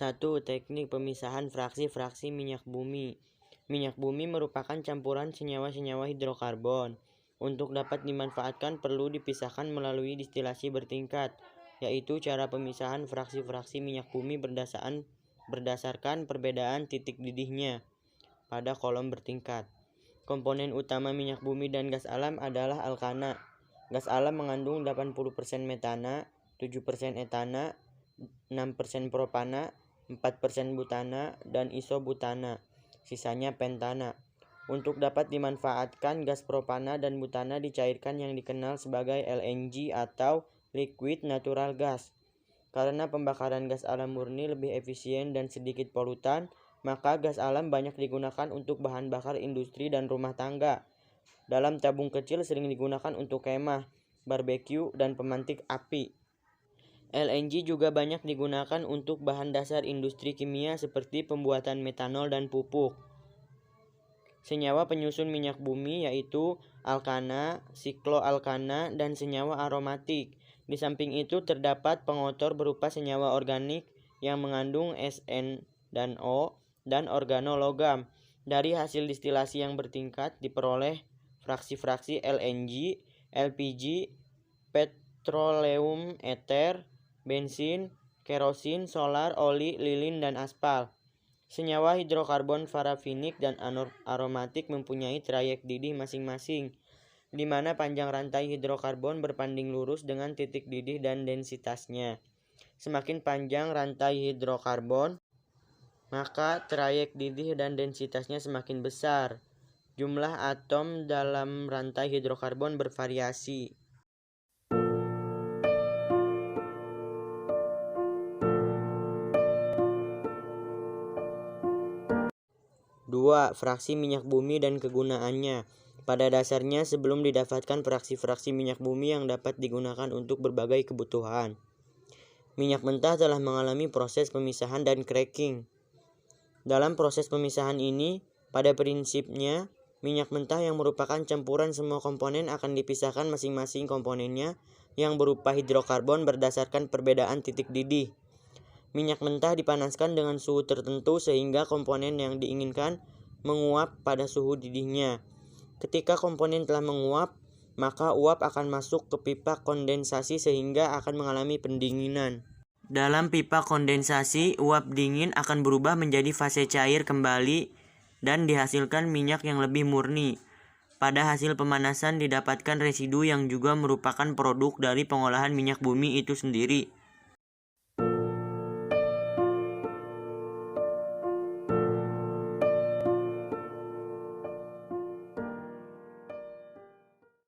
1. Teknik pemisahan fraksi-fraksi minyak bumi. Minyak bumi merupakan campuran senyawa-senyawa hidrokarbon. Untuk dapat dimanfaatkan perlu dipisahkan melalui distilasi bertingkat, yaitu cara pemisahan fraksi-fraksi minyak bumi berdasarkan perbedaan titik didihnya pada kolom bertingkat. Komponen utama minyak bumi dan gas alam adalah alkana. Gas alam mengandung 80% metana, 7% etana, 6% propana, 4% butana, dan isobutana. Sisanya pentana. Untuk dapat dimanfaatkan, gas propana dan butana dicairkan yang dikenal sebagai LNG atau liquid natural gas. Karena pembakaran gas alam murni lebih efisien dan sedikit polutan, maka gas alam banyak digunakan untuk bahan bakar industri dan rumah tangga. Dalam tabung kecil sering digunakan untuk kemah, barbeque, dan pemantik api. LNG juga banyak digunakan untuk bahan dasar industri kimia seperti pembuatan metanol dan pupuk. Senyawa penyusun minyak bumi yaitu alkana, sikloalkana, dan senyawa aromatik. Di samping itu terdapat pengotor berupa senyawa organik yang mengandung SN dan O dan organologam. Dari hasil distilasi yang bertingkat diperoleh fraksi-fraksi LNG, LPG, petroleum ether, bensin, kerosin, solar, oli, lilin, dan aspal. Senyawa hidrokarbon parafinik dan aromatik mempunyai trayek didih masing-masing, di mana panjang rantai hidrokarbon berpanding lurus dengan titik didih dan densitasnya. Semakin panjang rantai hidrokarbon, maka trayek didih dan densitasnya semakin besar. Jumlah atom dalam rantai hidrokarbon bervariasi. 2. Fraksi minyak bumi dan kegunaannya. Pada dasarnya sebelum didapatkan fraksi-fraksi minyak bumi yang dapat digunakan untuk berbagai kebutuhan, minyak mentah telah mengalami proses pemisahan dan cracking. Dalam proses pemisahan ini, pada prinsipnya, minyak mentah yang merupakan campuran semua komponen akan dipisahkan masing-masing komponennya yang berupa hidrokarbon berdasarkan perbedaan titik didih. Minyak mentah dipanaskan dengan suhu tertentu sehingga komponen yang diinginkan menguap pada suhu didihnya. Ketika komponen telah menguap, maka uap akan masuk ke pipa kondensasi sehingga akan mengalami pendinginan. Dalam pipa kondensasi, uap dingin akan berubah menjadi fase cair kembali dan dihasilkan minyak yang lebih murni. Pada hasil pemanasan didapatkan residu yang juga merupakan produk dari pengolahan minyak bumi itu sendiri.